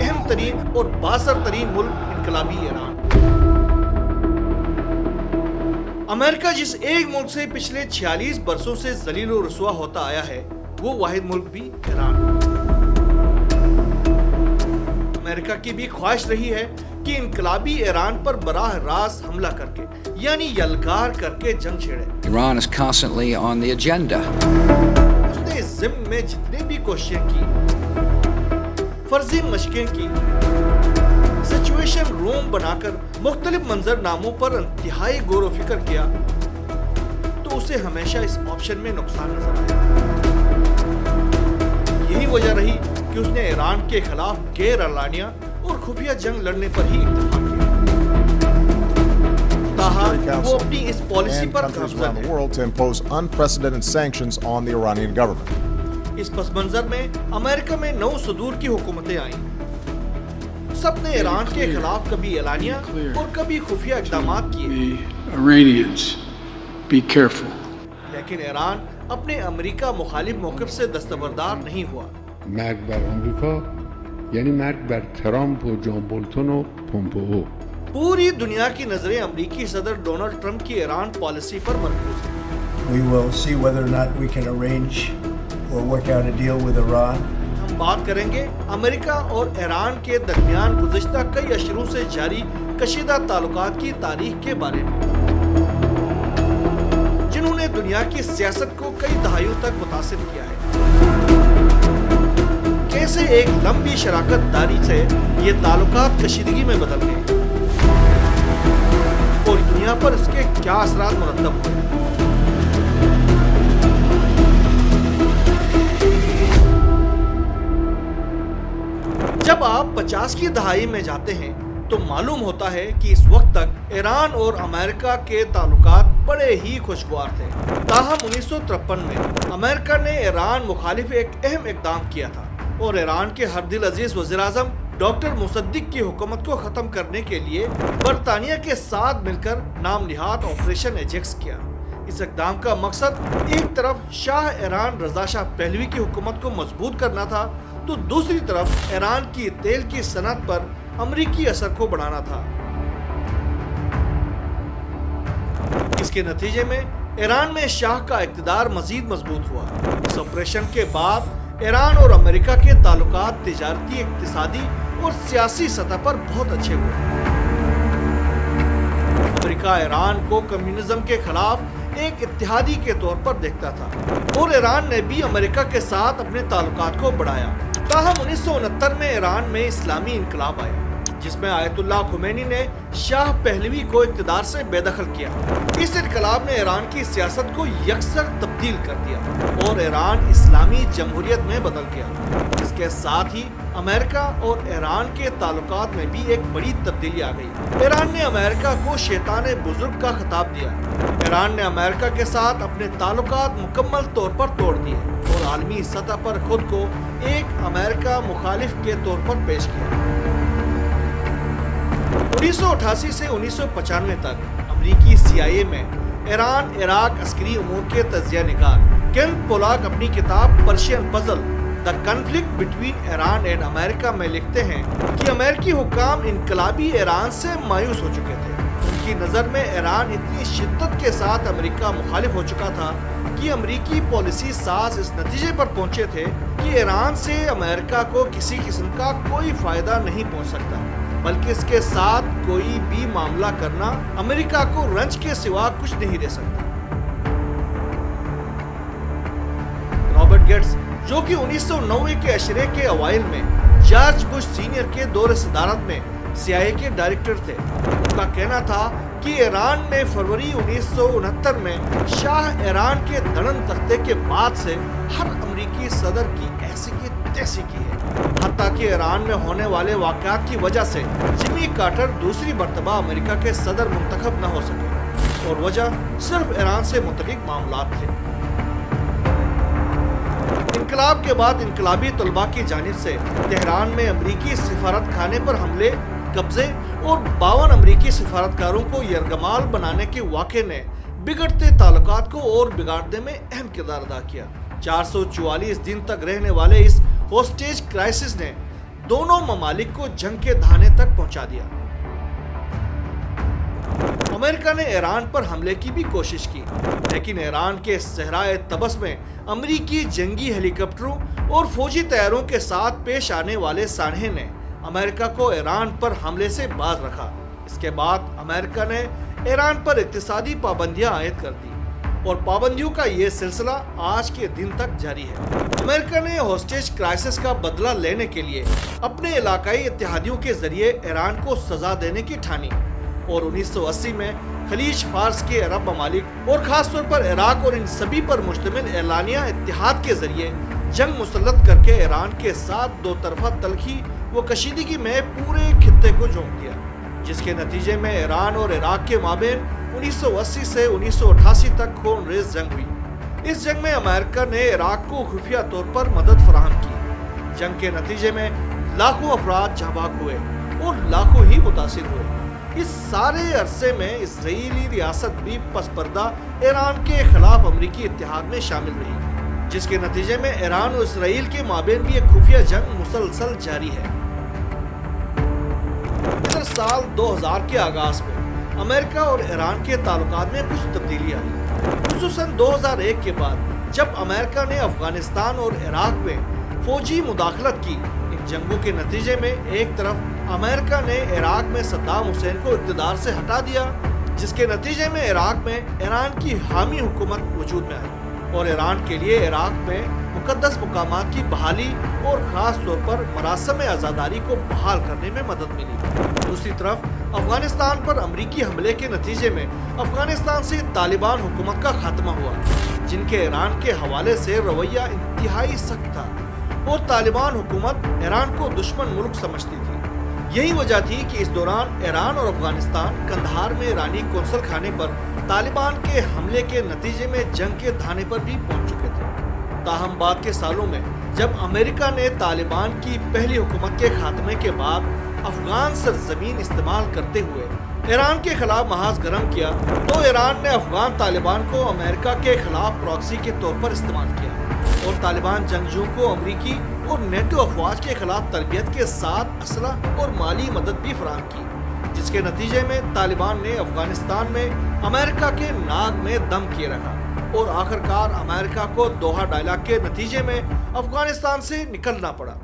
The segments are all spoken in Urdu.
اہم ترین اور بااثر ترین ملک انقلابی ایران۔ امریکہ جس ایک ملک سے پچھلے 46 برسوں سے ذلیل و رسوا ہوتا آیا ہے، وہ واحد ملک بھی ایران۔ امریکہ کی بھی خواہش رہی ہے کہ انقلابی ایران پر براہ راست حملہ کر کے یعنی یلغار کر کے جنگ چھیڑے۔ Iran is constantly on the agenda. اس نے ضمن میں جتنے بھی کوششیں کی، فرضی مشقیں کی، سچویشن روم بنا کر مختلف منظر ناموں پر انتہائی غور و فکر کیا، تو اسے ہمیشہ اس آپشن میں نقصان نظر آیا۔ یہی وجہ رہی کہ اس نے ایران کے خلاف غیر اعلانیہ اور خفیہ جنگ لڑنے پر ہی اتفاق کیا۔ تاہم وہ اپنی اس پالیسی پر گامزن ہے۔ اس پس منظر میں امریکہ میں 9 صدور کی حکومتیں آئیں۔ سب نے ایران کے خلاف کبھی اعلانیہ اور کبھی خفیہ اقدامات کیے، لیکن ایران اپنے امریکہ مخالف موقف سے دستبردار نہیں ہوا۔ مرگ بر آمریکا یعنی مرگ بر ترامپ و جان بولتون و پومپئو۔ پوری دنیا کی نظریں امریکی صدر ڈونلڈ ٹرمپ کی ایران پالیسی پر مرکوز ہیں۔ We will see whether or not we can arrange or work out a deal with Iran. ہم بات کریں گے امریکہ اور ایران کے درمیان گزشتہ کئی اشروں سے جاری کشیدہ تعلقات کی تاریخ کے بارے میں، جنہوں نے دنیا کی سیاست کو کئی دہائیوں تک متاثر کیا ہے۔ کیسے ایک لمبی شراکت داری سے یہ تعلقات کشیدگی میں بدل گئے اور دنیا پر اس کے کیا اثرات مرتب ہوئے۔ جب آپ 50 کی دہائی میں جاتے ہیں تو معلوم ہوتا ہے کہ اس وقت تک ایران اور امریکہ کے تعلقات بڑے ہی خوشگوار تھے۔ تاہم 1953 میں امریکہ نے ایران مخالف ایک اہم اقدام کیا تھا اور ایران کے ہر دل عزیز وزیر اعظم ڈاکٹر مصدق کی حکومت کو ختم کرنے کے لیے برطانیہ کے ساتھ مل کر نام نہاد آپریشن ایجیکس کیا۔ اس اقدام کا مقصد ایک طرف شاہ ایران رضا شاہ پہلوی کی حکومت کو مضبوط کرنا تھا، تو دوسری طرف ایران کی تیل کی صنعت پر امریکی اثر کو بڑھانا تھا۔ اس کے نتیجے میں ایران میں شاہ کا اقتدار مزید مضبوط ہوا۔ اس آپریشن کے بعد ایران اور امریکہ کے تعلقات تجارتی، اقتصادی اور سیاسی سطح پر بہت اچھے ہوئے۔ امریکہ ایران کو کمیونزم کے خلاف ایک اتحادی کے طور پر دیکھتا تھا اور ایران نے بھی امریکہ کے ساتھ اپنے تعلقات کو بڑھایا۔ تاہم 1969 میں ایران میں اسلامی انقلاب آیا، جس میں آیت اللہ خمینی نے شاہ پہلوی کو اقتدار سے بے دخل کیا۔ اس انقلاب نے ایران کی سیاست کو یکسر تبدیل کر دیا اور ایران اسلامی جمہوریت میں بدل گیا۔ اس کے ساتھ ہی امریکہ اور ایران کے تعلقات میں بھی ایک بڑی تبدیلی آ گئی۔ ایران نے امریکہ کو شیطان بزرگ کا خطاب دیا۔ ایران نے امریکہ کے ساتھ اپنے تعلقات مکمل طور پر توڑ دیے اور عالمی سطح پر خود کو ایک امریکہ مخالف کے طور پر پیش کیا۔ 1988 سے 1995 تک امریکی CIA میں ایران عراق عسکری امور کے تجزیہ نگار کینتھ پولاک اپنی کتاب Persian puzzle the conflict between Iran and America میں لکھتے ہیں کہ امریکی حکام انقلابی ایران سے مایوس ہو چکے تھے۔ ان کی نظر میں ایران اتنی شدت کے ساتھ امریکہ مخالف ہو چکا تھا کہ امریکی پالیسی ساز اس نتیجے پر پہنچے تھے کہ ایران سے امریکہ کو کسی قسم کا کوئی فائدہ نہیں پہنچ سکتا، بلکہ اس کے ساتھ کوئی بھی معاملہ کرنا امریکہ کو رنج کے سوا کچھ نہیں دے سکتا۔ رابرٹ گیٹس، جو کہ 1990 کے عشرے کے اوائل میں جارج بش سینئر کے دور صدارت میں CIA کے ڈائریکٹر تھے، ان کا کہنا تھا کہ ایران نے فروری 1969 میں شاہ ایران کے دڑن تختے کے بعد سے ہر امریکی صدر کی ایسی کی تیسی کی ہے، حتیٰ کہ ایران میں ہونے والے واقعات کی وجہ سے جمی کارٹر دوسری مرتبہ امریکہ کے صدر منتخب نہ ہو سکے، اور وجہ صرف ایران سے متعلق معاملات تھے۔ انقلاب کے بعد انقلابی طلباء کی جانب سے تہران میں امریکی سفارت خانے پر حملے، قبضے اور 52 امریکی سفارتکاروں کو یرغمال بنانے کے واقعے نے بگڑتے تعلقات کو اور بگاڑنے میں اہم کردار ادا کیا۔ 444 دن تک رہنے والے اس ہوسٹیج کرائسس نے دونوں ممالک کو جنگ کے دہانے تک پہنچا دیا۔ امریکہ نے ایران پر حملے کی بھی کوشش کی، لیکن ایران کے صحرائے طبس میں امریکی جنگی ہیلی کاپٹروں اور فوجی طیاروں کے ساتھ پیش آنے والے سانحے نے امریکہ کو ایران پر حملے سے باز رکھا۔ اس کے بعد امریکہ نے ایران پر اقتصادی پابندیاں عائد کر دی اور پابندیوں کا یہ سلسلہ آج کے دن تک جاری ہے۔ امریکہ نے ہوسٹیج کرائسس کا بدلہ لینے کے لیے اپنے علاقائی اتحادیوں کے ذریعے ایران کو سزا دینے کی ٹھانی اور 1980 میں خلیج فارس کے عرب ممالک اور خاص طور پر عراق اور ان سبھی پر مشتمل اعلانیہ اتحاد کے ذریعے جنگ مسلط کر کے ایران کے ساتھ دو طرفہ تلخی و کشیدگی میں پورے خطے کو جھونک دیا، جس کے نتیجے میں ایران اور عراق کے مابین 1980 سے 1988 تک خون ریز جنگ ہوئی۔ اس جنگ میں امریکہ نے عراق کو خفیہ طور پر مدد فراہم کی۔ جنگ کے نتیجے میں لاکھوں افراد جاں بحق ہوئے اور لاکھوں ہی متاثر ہوئے۔ اس سارے عرصے میں اسرائیلی ریاست بھی پس پردہ ایران کے خلاف امریکی اتحاد میں شامل رہی، جس کے نتیجے میں ایران اور اسرائیل کے مابین بھی ایک خفیہ جنگ مسلسل جاری ہے۔ ادھر سال 2000 کے آغاز میں امریکہ اور ایران کے تعلقات میں کچھ تبدیلی آئی، خصوصاً 2001 کے بعد جب امریکہ نے افغانستان اور عراق میں فوجی مداخلت کی۔ ان جنگوں کے نتیجے میں ایک طرف امریکہ نے عراق میں صدام حسین کو اقتدار سے ہٹا دیا، جس کے نتیجے میں عراق میں ایران کی حامی حکومت وجود میں آئی اور ایران کے لیے عراق میں مقدس مقامات کی بحالی اور خاص طور پر مراسم عزاداری کو بحال کرنے میں مدد ملی۔ دوسری طرف افغانستان پر امریکی حملے کے نتیجے میں افغانستان سے طالبان حکومت کا خاتمہ ہوا، جن کے ایران کے حوالے سے رویہ انتہائی سخت تھا اور طالبان حکومت ایران کو دشمن ملک سمجھتی تھی۔ یہی وجہ تھی کہ اس دوران ایران اور افغانستان قندھار میں ایرانی قونصل خانے پر طالبان کے حملے کے نتیجے میں جنگ کے دہانے پر بھی پہنچ چکے تھے۔ تاہم بعد کے سالوں میں جب امریکہ نے طالبان کی پہلی حکومت کے خاتمے کے بعد افغان سرزمین استعمال کرتے ہوئے ایران کے خلاف محاذ گرم کیا، تو ایران نے افغان طالبان کو امریکہ کے خلاف پراکسی کے طور پر استعمال کیا اور طالبان جنگجوؤں کو امریکی اور نیٹو افواج کے خلاف تربیت کے ساتھ اسلحہ اور مالی مدد بھی فراہم کی، جس کے نتیجے میں طالبان نے افغانستان میں امریکہ کے ناک میں دم کیے رکھا اور آخرکار امریکہ کو دوحہ ڈائلاگ کے نتیجے میں افغانستان سے نکلنا پڑا۔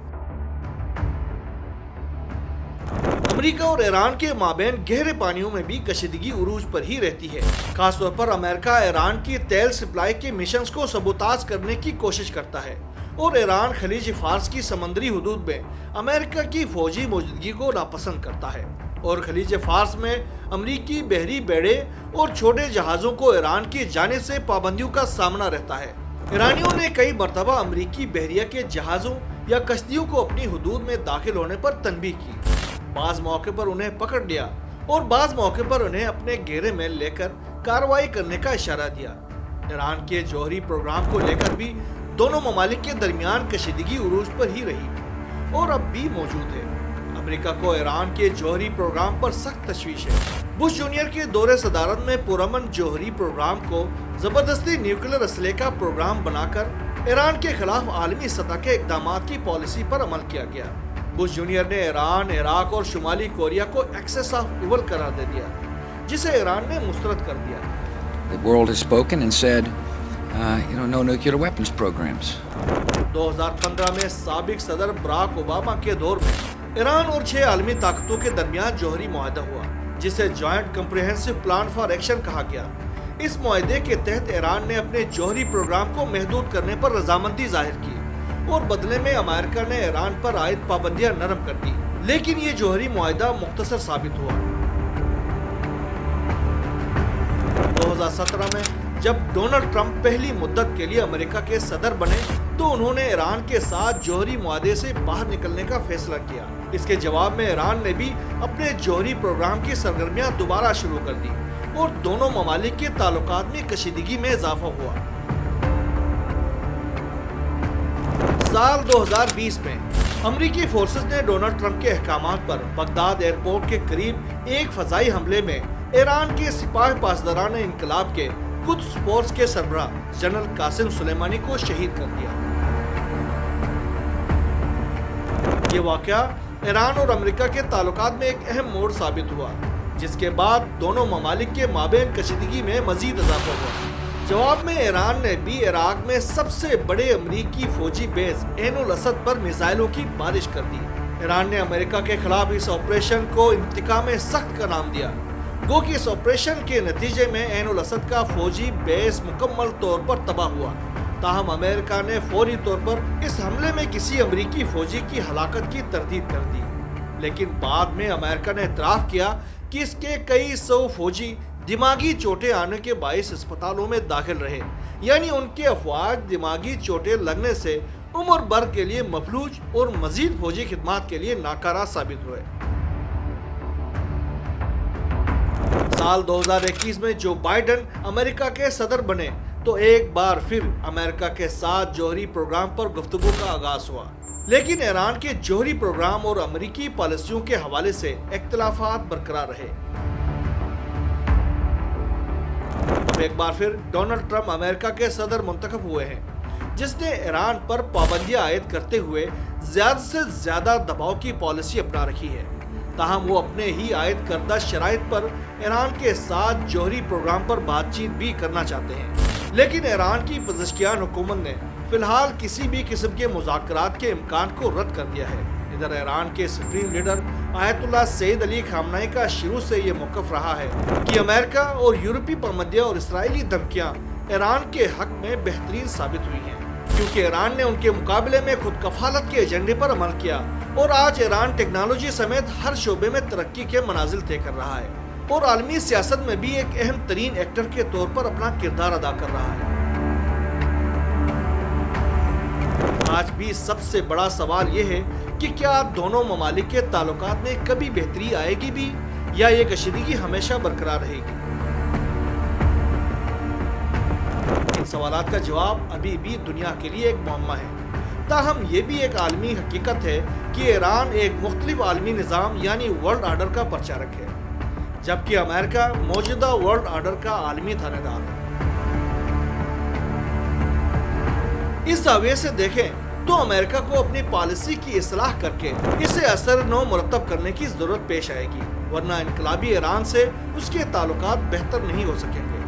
امریکہ اور ایران کے مابین گہرے پانیوں میں بھی کشیدگی عروج پر ہی رہتی ہے۔ خاص طور پر امریکہ ایران کی تیل سپلائی کے مشنز کو سبوتاژ کرنے کی کوشش کرتا ہے اور ایران خلیج فارس کی سمندری حدود میں امریکہ کی فوجی موجودگی کو ناپسند کرتا ہے اور خلیج فارس میں امریکی بحری بیڑے اور چھوٹے جہازوں کو ایران کی جانب سے پابندیوں کا سامنا رہتا ہے۔ ایرانیوں نے کئی مرتبہ امریکی بحریہ کے جہازوں یا کشتیوں کو اپنی حدود میں داخل ہونے پر تنبیہ کی، بعض موقع پر انہیں پکڑ لیا اور بعض موقع پر انہیں اپنے گھیرے میں لے کر کارروائی کرنے کا اشارہ دیا۔ ایران کے جوہری پروگرام کو لے کر بھی دونوں ممالک کے درمیان کشیدگی عروج پر ہی رہی اور اب بھی موجود ہے۔ امریکہ کو ایران کے جوہری پروگرام پر سخت تشویش ہے۔ بش جونیئر کے دور صدارت میں پرامن جوہری پروگرام کو زبردستی نیوکلیر اسلحے کا پروگرام بنا کر ایران کے خلاف عالمی سطح کے اقدامات کی پالیسی پر عمل کیا گیا۔ بش جونیئر نے ایران، عراق اور شمالی کوریا کو ایکسس آف ایول قرار دے دیا، جسے ایران نے مسترد کر دیا۔ The world has spoken and said, no nuclear weapons programs. 2015 میں سابق صدر براک اوباما کے دور میں ایران اور 6 عالمی طاقتوں کے درمیان جوہری معاہدہ ہوا، جسے joint comprehensive plan for action کہا گیا۔ اس معاہدے کے تحت ایران نے اپنے جوہری پروگرام کو محدود کرنے پر رضامندی ظاہر کی اور بدلے میں امریکہ نے ایران پر عائد پابندیاں نرم کر دی، لیکن یہ جوہری معاہدہ مختصر ثابت ہوا۔ 2017 میں جب ڈونلڈ ٹرمپ پہلی مدت کے لیے امریکہ کے صدر بنے تو انہوں نے ایران کے ساتھ جوہری معاہدے سے باہر نکلنے کا فیصلہ کیا۔ اس کے جواب میں ایران نے بھی اپنے جوہری پروگرام کی سرگرمیاں دوبارہ شروع کر دی اور دونوں ممالک کے تعلقات میں کشیدگی میں اضافہ ہوا۔ سال 2020 میں امریکی فورسز نے ڈونلڈ ٹرمپ کے احکامات پر بغداد ایئرپورٹ کے قریب ایک فضائی حملے میں ایران کے سپاہ پاسداران انقلاب کے قدس فورس کے سربراہ جنرل قاسم سلیمانی کو شہید کر دیا۔ یہ واقعہ ایران اور امریکہ کے تعلقات میں ایک اہم موڑ ثابت ہوا، جس کے بعد دونوں ممالک کے مابین کشیدگی میں مزید اضافہ ہوا۔ جواب میں ایران نے بھی عراق میں سب سے بڑے امریکی فوجی بیس عین الاسد پر میزائلوں کی بارش کر دی۔ ایران نے امریکہ کے خلاف اس آپریشن کو انتقام سخت کا نام دیا، گو کہ اس آپریشن کے نتیجے میں عین الاسد کا فوجی بیس مکمل طور پر تباہ ہوا۔ تاہم امریکہ نے فوری طور پر اس حملے میں کسی امریکی فوجی کی ہلاکت کی تردید کر دی، لیکن بعد میں امریکہ نے اعتراف کیا کہ اس کے کئی سو فوجی دماغی چوٹیں آنے کے باعث اسپتالوں میں داخل رہے، یعنی ان کے افواج دماغی چوٹیں لگنے سے عمر بھر کے لیے مفلوج اور مزید فوجی خدمات کے لیے ناکارہ ثابت ہوئے۔ سال 2021 میں جو بائیڈن امریکہ کے صدر بنے تو ایک بار پھر امریکہ کے ساتھ جوہری پروگرام پر گفتگو کا آغاز ہوا، لیکن ایران کے جوہری پروگرام اور امریکی پالیسیوں کے حوالے سے اختلافات برقرار رہے۔ اب ایک بار پھر ڈونلڈ ٹرمپ امریکہ کے صدر منتخب ہوئے ہیں، جس نے ایران پر پابندیاں عائد کرتے ہوئے زیادہ سے زیادہ دباؤ کی پالیسی اپنا رکھی ہے۔ تاہم وہ اپنے ہی عائد کردہ شرائط پر ایران کے ساتھ جوہری پروگرام پر بات چیت بھی کرنا چاہتے ہیں، لیکن ایران کی پزشکیان حکومت نے فی الحال کسی بھی قسم کے مذاکرات کے امکان کو رد کر دیا ہے۔ ادھر ایران کے سپریم لیڈر آیت اللہ سید علی خامنہئی کا شروع سے یہ موقف رہا ہے کہ امریکہ اور یورپی پابندیاں اور اسرائیلی دھمکیاں ایران کے حق میں بہترین ثابت ہوئی ہیں، کیونکہ ایران نے ان کے مقابلے میں خود کفالت کے ایجنڈے پر عمل کیا اور آج ایران ٹیکنالوجی سمیت ہر شعبے میں ترقی کے منازل طے کر رہا ہے اور عالمی سیاست میں بھی ایک اہم ترین ایکٹر کے طور پر اپنا کردار ادا کر رہا ہے۔ آج بھی سب سے بڑا سوال یہ ہے کہ کیا دونوں ممالک کے تعلقات میں کبھی بہتری آئے گی بھی یا یہ کشیدگی ہمیشہ برقرار رہے گی؟ ان سوالات کا جواب ابھی بھی دنیا کے لیے ایک معمہ ہے۔ تاہم یہ بھی ایک عالمی حقیقت ہے کہ ایران ایک مختلف عالمی نظام یعنی ورلڈ آرڈر کا پرچارک ہے، جبکہ امریکہ موجودہ ورلڈ آرڈر کا عالمی تھانے دار ہے۔ اس زاویے سے دیکھیں تو امریکہ کو اپنی پالیسی کی اصلاح کر کے اسے اثر نو مرتب کرنے کی ضرورت پیش آئے گی، ورنہ انقلابی ایران سے اس کے تعلقات بہتر نہیں ہو سکیں گے۔